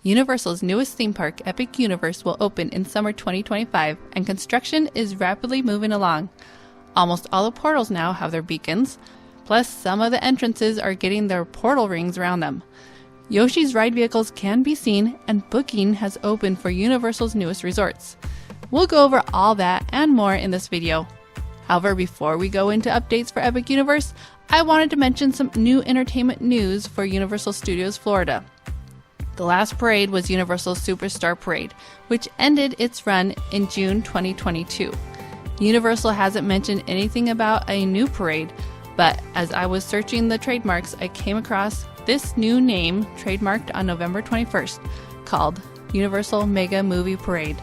Universal's newest theme park, Epic Universe, will open in summer 2025, and construction is rapidly moving along. Almost all the portals now have their beacons, plus some of the entrances are getting their portal rings around them. Yoshi's ride vehicles can be seen, and booking has opened for Universal's newest resorts. We'll go over all that and more in this video. However, before we go into updates for Epic Universe, I wanted to mention some new entertainment news for Universal Studios Florida. The last parade was Universal Superstar Parade, which ended its run in June 2022. Universal hasn't mentioned anything about a new parade, but as I was searching the trademarks, I came across this new name trademarked on November 21st, called Universal Mega Movie Parade.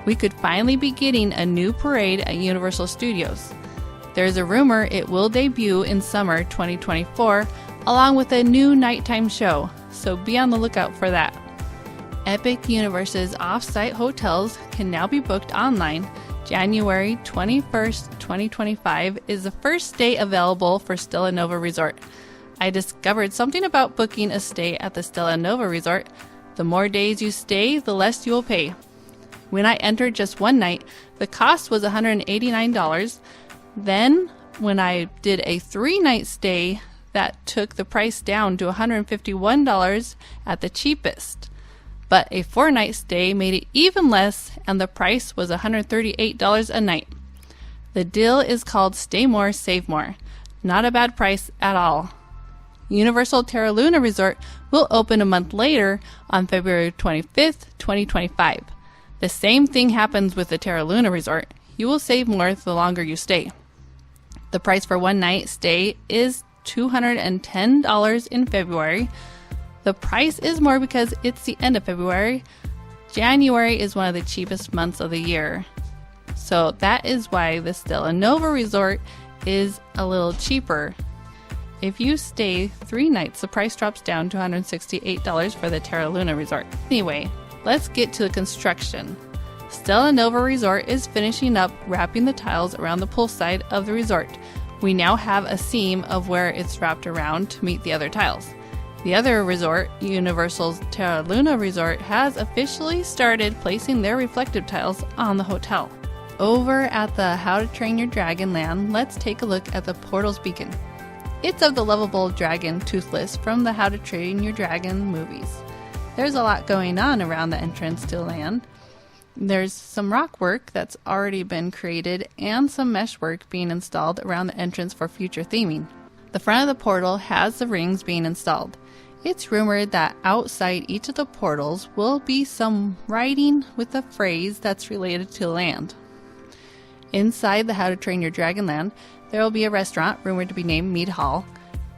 We could finally be getting a new parade at Universal Studios. There's a rumor it will debut in summer 2024, along with a new nighttime show, so be on the lookout for that. Epic Universe's off-site hotels can now be booked online. January 21st, 2025 is the first day available for Stella Nova Resort. I discovered something about booking a stay at the Stella Nova Resort. The more days you stay, the less you will pay. When I entered just one night, the cost was $189. Then, when I did a 3-night stay, that took the price down to $151 at the cheapest. But a 4-night stay made it even less, and the price was $138 a night. The deal is called Stay More, Save More. Not a bad price at all. Universal Terra Luna Resort will open a month later on February 25th, 2025. The same thing happens with the Terra Luna Resort. You will save more the longer you stay. The price for one night stay is $210 in February. The price is more because it's the end of February. January is one of the cheapest months of the year. So that is why the Stella Nova Resort is a little cheaper. If you stay 3 nights, the price drops down to $168 for the Terra Luna Resort. Anyway, let's get to the construction. Stella Nova Resort is finishing up wrapping the tiles around the poolside of the resort. We now have a seam of where it's wrapped around to meet the other tiles. The other resort, Universal's Terra Luna Resort, has officially started placing their reflective tiles on the hotel. Over at the How to Train Your Dragon land, let's take a look at the Portals Beacon. It's of the lovable dragon Toothless from the How to Train Your Dragon movies. There's a lot going on around the entrance to the land. There's some rock work that's already been created and some mesh work being installed around the entrance for future theming. The front of the portal has the rings being installed. It's rumored that outside each of the portals will be some writing with a phrase that's related to land. Inside the How to Train Your Dragon land, there will be a restaurant rumored to be named Mead Hall.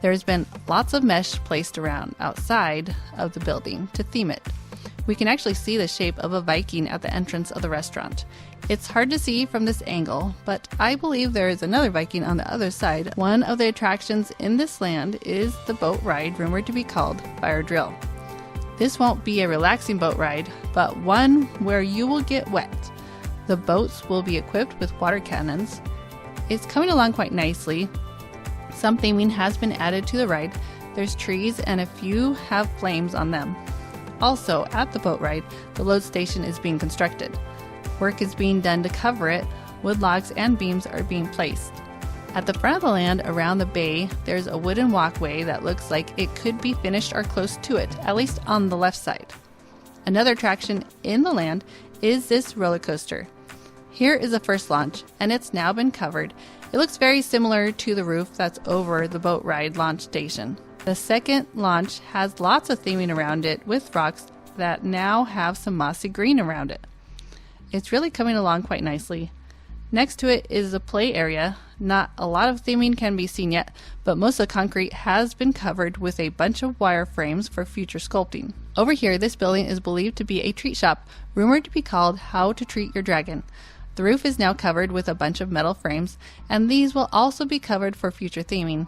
There's been lots of mesh placed around outside of the building to theme it. We can actually see the shape of a Viking at the entrance of the restaurant. It's hard to see from this angle, but I believe there is another Viking on the other side. One of the attractions in this land is the boat ride rumored to be called Fire Drill. This won't be a relaxing boat ride, but one where you will get wet. The boats will be equipped with water cannons. It's coming along quite nicely. Some theming has been added to the ride. There's trees and a few have flames on them. Also, at the boat ride, the load station is being constructed. Work is being done to cover it. Wood logs and beams are being placed. At the front of the land, around the bay, there's a wooden walkway that looks like it could be finished or close to it, at least on the left side. Another attraction in the land is this roller coaster. Here is the first launch, and it's now been covered. It looks very similar to the roof that's over the boat ride launch station. The second launch has lots of theming around it with rocks that now have some mossy green around it. It's really coming along quite nicely. Next to it is a play area. Not a lot of theming can be seen yet, but most of the concrete has been covered with a bunch of wire frames for future sculpting. Over here, this building is believed to be a treat shop, rumored to be called How to Treat Your Dragon. The roof is now covered with a bunch of metal frames, and these will also be covered for future theming.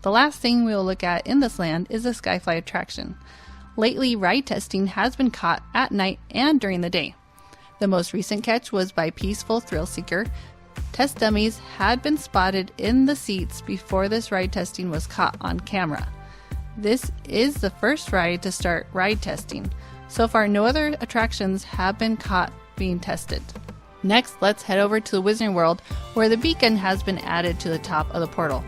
The last thing we will look at in this land is the Skyfly attraction. Lately, ride testing has been caught at night and during the day. The most recent catch was by Peaceful Thrill Seeker. Test dummies had been spotted in the seats before this ride testing was caught on camera. This is the first ride to start ride testing. So far, no other attractions have been caught being tested. Next, let's head over to the Wizarding World, where the beacon has been added to the top of the portal.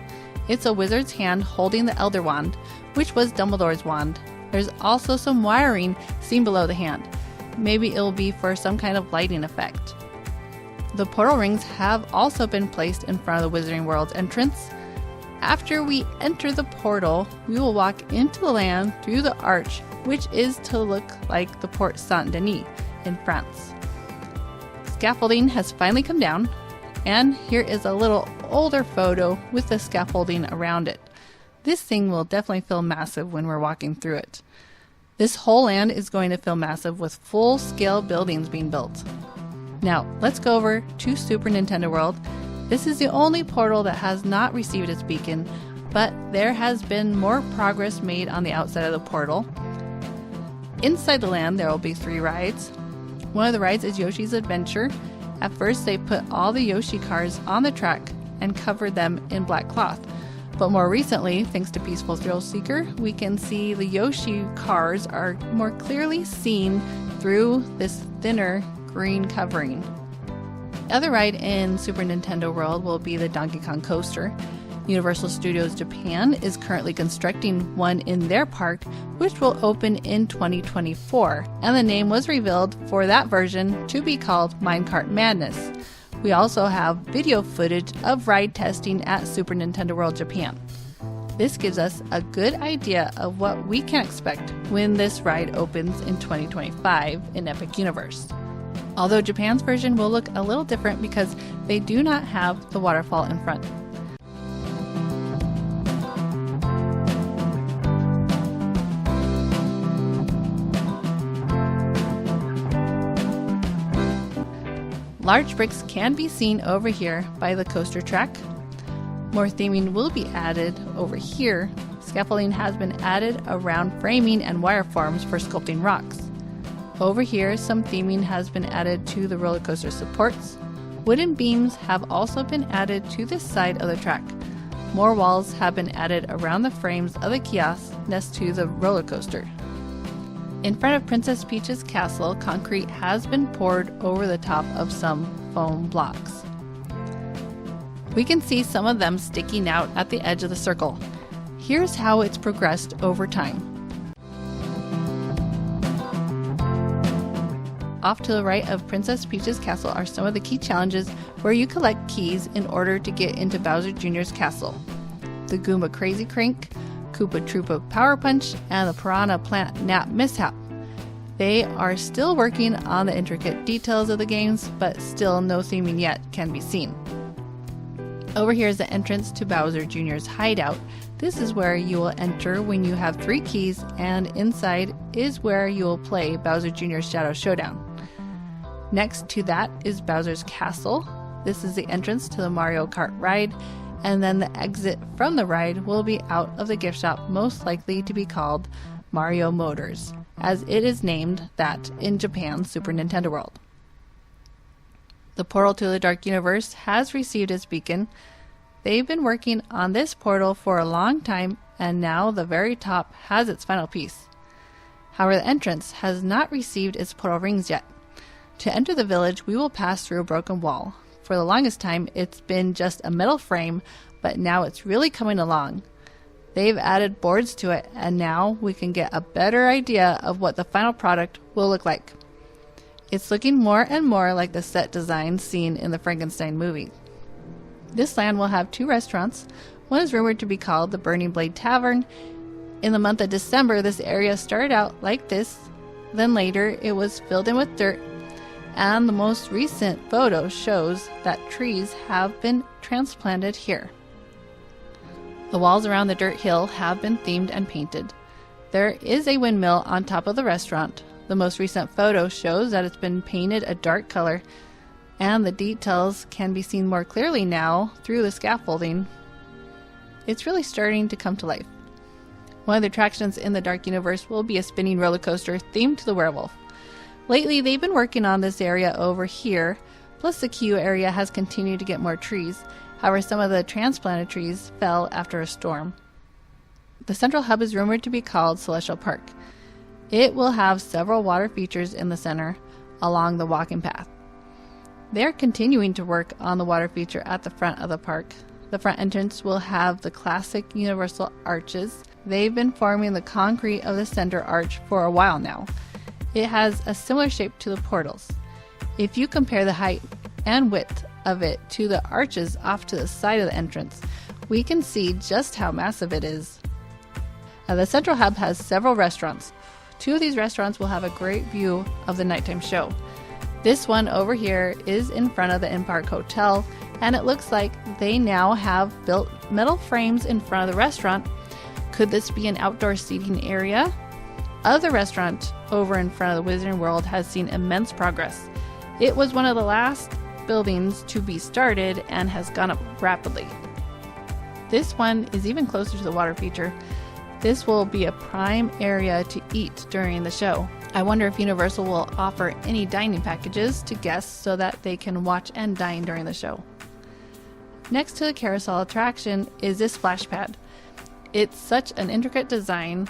It's a wizard's hand holding the Elder Wand, which was Dumbledore's wand. There's also some wiring seen below the hand. Maybe it'll be for some kind of lighting effect. The portal rings have also been placed in front of the Wizarding World's entrance. After we enter the portal, we will walk into the land through the arch, which is to look like the Porte Saint-Denis in France. Scaffolding has finally come down, and here is a little older photo with the scaffolding around it. This thing will definitely feel massive when we're walking through it. This whole land is going to feel massive with full-scale buildings being built. Now, let's go over to Super Nintendo World. This is the only portal that has not received its beacon, but there has been more progress made on the outside of the portal. Inside the land, there will be 3 rides. One of the rides is Yoshi's Adventure. At first, they put all the Yoshi cars on the track and covered them in black cloth. But more recently, thanks to Peaceful Thrill Seeker, we can see the Yoshi cars are more clearly seen through this thinner green covering. The other ride in Super Nintendo World will be the Donkey Kong Coaster. Universal Studios Japan is currently constructing one in their park, which will open in 2024, and the name was revealed for that version to be called Minecart Madness. We also have video footage of ride testing at Super Nintendo World Japan. This gives us a good idea of what we can expect when this ride opens in 2025 in Epic Universe. Although Japan's version will look a little different because they do not have the waterfall in front. Large bricks can be seen over here by the coaster track. More theming will be added over here. Scaffolding has been added around framing and wire forms for sculpting rocks. Over here, some theming has been added to the roller coaster supports. Wooden beams have also been added to this side of the track. More walls have been added around the frames of the kiosks next to the roller coaster. In front of Princess Peach's castle, concrete has been poured over the top of some foam blocks. We can see some of them sticking out at the edge of the circle. Here's how it's progressed over time. Off to the right of Princess Peach's castle are some of the key challenges where you collect keys in order to get into Bowser Jr.'s castle. The Goomba Crazy Crank, Koopa Troopa Power Punch, and the Piranha Plant Nap Mishap. They are still working on the intricate details of the games, but still no theming yet can be seen. Over here is the entrance to Bowser Jr.'s hideout. This is where you will enter when you have 3 keys, and inside is where you will play Bowser Jr.'s Shadow Showdown. Next to that is Bowser's Castle. This is the entrance to the Mario Kart ride, and then the exit from the ride will be out of the gift shop, most likely to be called Mario Motors, as it is named that in Japan's Super Nintendo World. The portal to the Dark Universe has received its beacon. They've been working on this portal for a long time, and now the very top has its final piece. However, the entrance has not received its portal rings yet. To enter the village, we will pass through a broken wall. For the longest time, it's been just a metal frame, but now it's really coming along. They've added boards to it, and now we can get a better idea of what the final product will look like. It's looking more and more like the set design seen in the Frankenstein movie. This land will have 2 restaurants. One is rumored to be called the Burning Blade Tavern. In the month of December, this area started out like this. Then later, it was filled in with dirt, and the most recent photo shows that trees have been transplanted here. The walls around the dirt hill have been themed and painted. There is a windmill on top of the restaurant. The most recent photo shows that it's been painted a dark color, and the details can be seen more clearly now through the scaffolding. It's really starting to come to life. One of the attractions in the Dark Universe will be a spinning roller coaster themed to the werewolf. Lately, they've been working on this area over here, plus the queue area has continued to get more trees. However, some of the transplanted trees fell after a storm. The central hub is rumored to be called Celestial Park. It will have several water features in the center along the walking path. They are continuing to work on the water feature at the front of the park. The front entrance will have the classic universal arches. They've been forming the concrete of the center arch for a while now. It has a similar shape to the portals. If you compare the height and width of it to the arches off to the side of the entrance, we can see just how massive it is. The central hub has several restaurants. 2 of these restaurants will have a great view of the nighttime show. This one over here is in front of the In-Park Hotel, and it looks like they now have built metal frames in front of the restaurant. Could this be an outdoor seating area? Other restaurant over in front of the Wizarding World has seen immense progress. It was one of the last buildings to be started and has gone up rapidly. This one is even closer to the water feature. This will be a prime area to eat during the show. I wonder if Universal will offer any dining packages to guests so that they can watch and dine during the show. Next to the carousel attraction is this splash pad. It's such an intricate design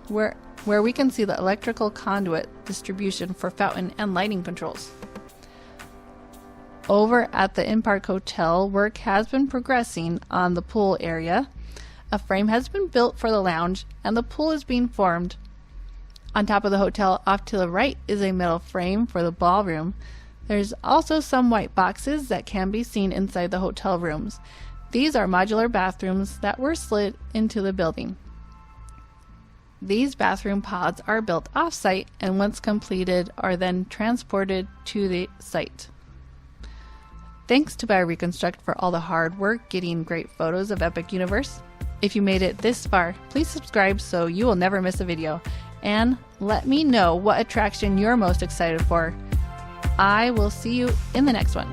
where we can see the electrical conduit distribution for fountain and lighting controls. Over at the In-Park Hotel, work has been progressing on the pool area. A frame has been built for the lounge and the pool is being formed. On top of the hotel off to the right is a metal frame for the ballroom. There's also some white boxes that can be seen inside the hotel rooms. These are modular bathrooms that were slid into the building. These bathroom pods are built off-site and once completed are then transported to the site. Thanks to BioReconstruct for all the hard work getting great photos of Epic Universe. If you made it this far, please subscribe so you will never miss a video. And let me know what attraction you're most excited for. I will see you in the next one.